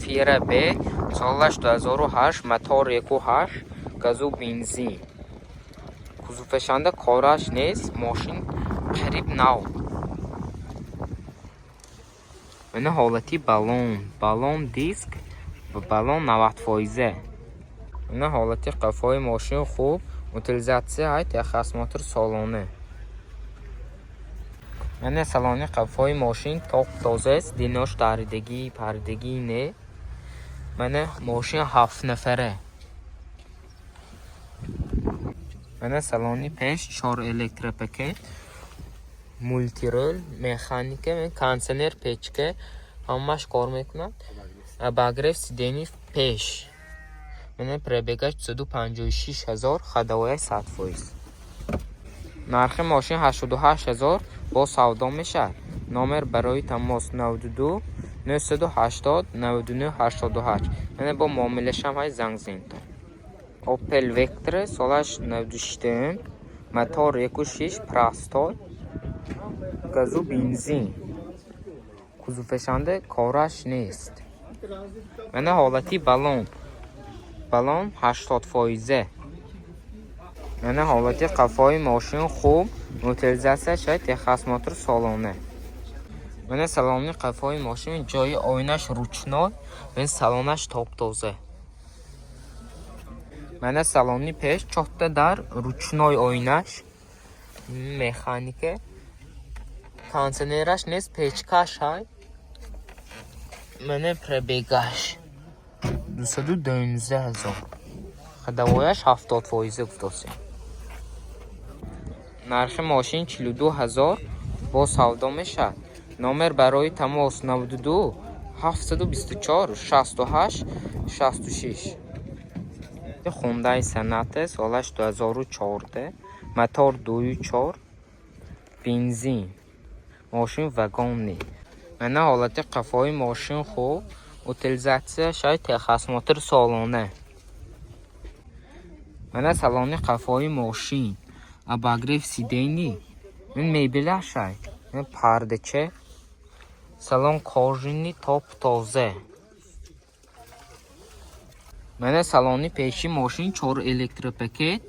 Zafira B سالش 2008 موتور 1.8 گازو بنزین کزوفشنده کارش نیست ماشین قریب نو منه حالتی بالون دیسک و بالون 90%. منه حالتی قفای ماشین خوب утилизация های تخصص سالانه. منه سالانی قفای ماشین تاپ تازه است دیناش پردگی نه. منه ماشین 7 نفره. منه سالانی 4 الکتریپاکت مولتی رول مکانیکه من کانسنر پیچکه همش کار میکنند. اباگرف سیدنی 5 منه پربگاش 256,000 خداوای 100%. نرخ ماشین 88,000 با سودا میشه. نامر برای تماس 92 980 99 88 منه با معامله های زنگ زنید. اوپل وکتر سالش 96 موتور 1.6 پراستای گازو بنزین کزوفشنده کارش نیست. منه حالتی بالون 80%. منه حالتی قفای ماشین خوب утилизация شاید تخصص سالانه. منه سالانی قفای ماشین جای آینش روچنای من سالانش تاپ تازه. منه سالانی 4 در روچنای آینش مکانیکه کانسنرش نیست پیچکش های. منه پربگاش 212,000 خداوایش 70% گفتاسی. نرخ ماشین 42,000 با سودا میشه. نامر برای تماس 92 724 68 66. خوندای سنت سالش 2014 موتور 2.4 بنزین ماشین وگانی. منه حالت قفای ماشین خوب утилизация شاید تخصص سالانه. منه سالانی قفای ماشین اباگرف سیدنی من میبله شاید من پردچه سالان کارجینی تاپ تازه. منه سالانی پیشی ماشین 4 الکتریپاکت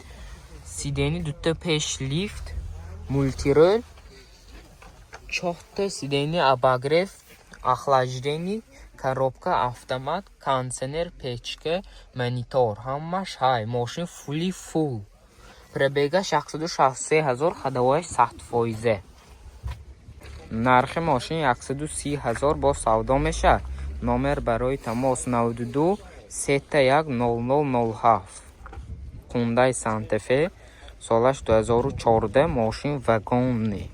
سیدنی 2 پیش لیفت مولتی رول 4 سیدنی اباگرف اخلاجدنی коробка автомат кондиционер печка монитор همش های ماشین فول پربگاش 163,000 خداوایش 100%. نرخ ماشین 130,000 با سودا میشه. نامر برای تماس 92 310007 خوندای سانتفه سالش 2014 ماشین وگانی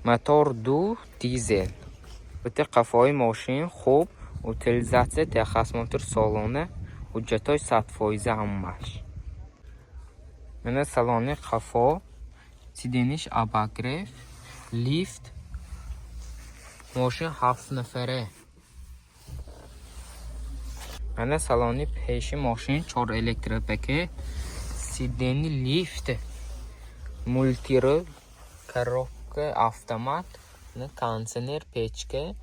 موتور 2 دیزل بته قفای ماشین خوب утилизация تخصص سالانه حجتای 100% همش. منه سالانی قفا سیدنیش اباگرف لیفت ماشین 7 نفره. منه سالانی پیشی ماشین 4 الکتریپاکت سیدنی لیفت مولتی رول коробка автомат кондиционер печка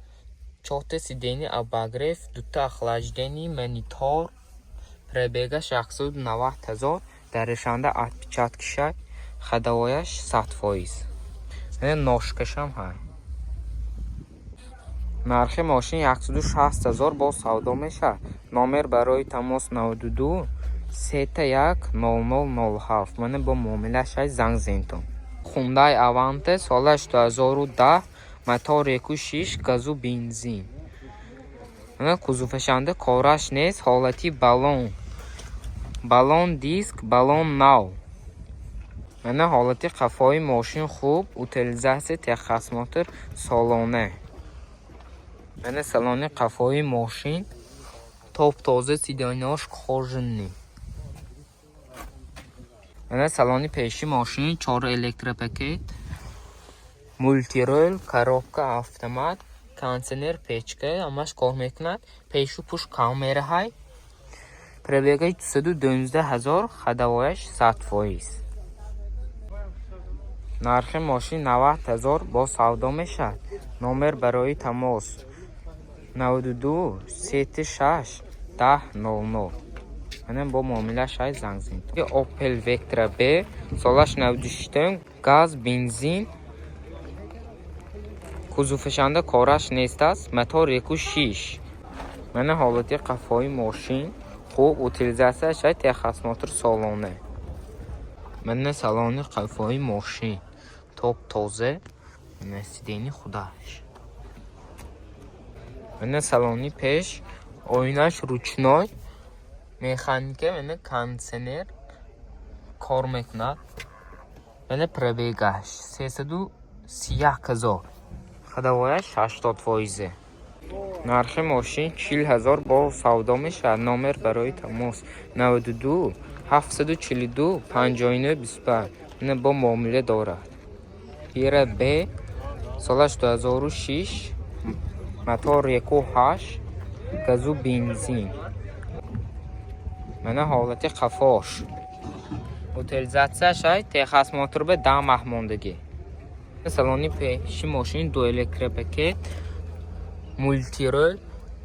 4 сидени обогрев 2 охлаждение монитор пробегаш 190,000 дарашанда отпечатки шай ходовояш 100%. من ناشکشم های. نرخ ماشین 160,000 با سودا میشه. نامر برای تماس 92 310007 من با معامله شای زنگ زنتون. خوندای اوانت سالش 2010 موتور 1.6 گازو بنزین من کزوفشنده کارش نیست. حالتی بالون دیسک بالون نو. من حالتی قفای ماشین خوب утилизация تخصص سالانه. من سالانی قفای ماشین تاپ تازه سیدانیاش کارجنی. من سالانی پیشی ماشین 4 الکتریپاکت مولتی رول коробка автомат кондиционер печка همش کار میکند. پیش و پشت کامره های پربگاش 212,000 خداوایش 100%. نرخ ماشین 90,000 با سودا میشه. نامر برای تماس 92 36 10 00. Мене бо муомилаш ҳай занг зинед. Opel Vectra B солаш 96 газ бензин кузуфашанда кораш нест аст, мотор 1.6. Мене ҳолати қафои мошин хуб, утилизатсияш ҳай техасмотр солоне. Мене салони қафои мошин топ тоза, мене сидени худаш. Мене салони пеш оинаш ручной, механика, мене кондиционер кор мекунад. мене пробегаш 331,000. ходовояш 80%. нархи мошин 40,000 бо савдо мешавад. номер барои тамос 92 742 59 25. мене бо муомила дорад. Ира Б солаш 2006, мотор 1.8, газу бензин. мене ҳолати қафош. утилизатсияш ҳай техас мотор ба 10 маҳ мондагӣ. салони пеши мошин 2 электропакет, мультирол,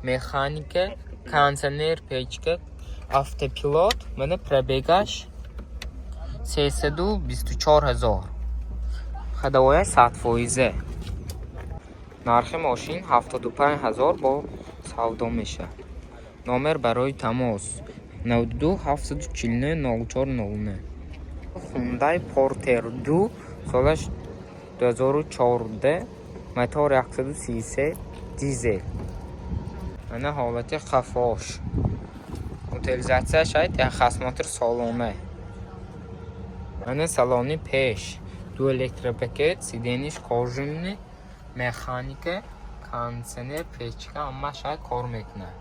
механика, кондиционер, печка, автопилот. мене пробегаш 324,000. ходовояш 100%. нархи мошин 75,000 бо савдо мешавад. номер барои тамос 92 749 0409. Hyundai Porter 2 солаш 2014, мотор 133 дизел. мене ҳолати қафош. утилизатсияш ҳай техасмотр солоне. мене салони пеш 2 электропакет, сидениш кожумни, механика, кондиционер, печка, аммаш ҳай кор мекунад.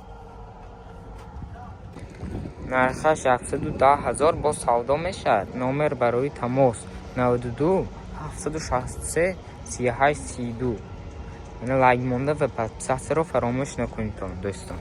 нархаш 110,000 бо савдо мешавад. номер барои тамос 92 763 38 32. мене лайк монда ва подписатсияро фаромӯш накунед дӯстон.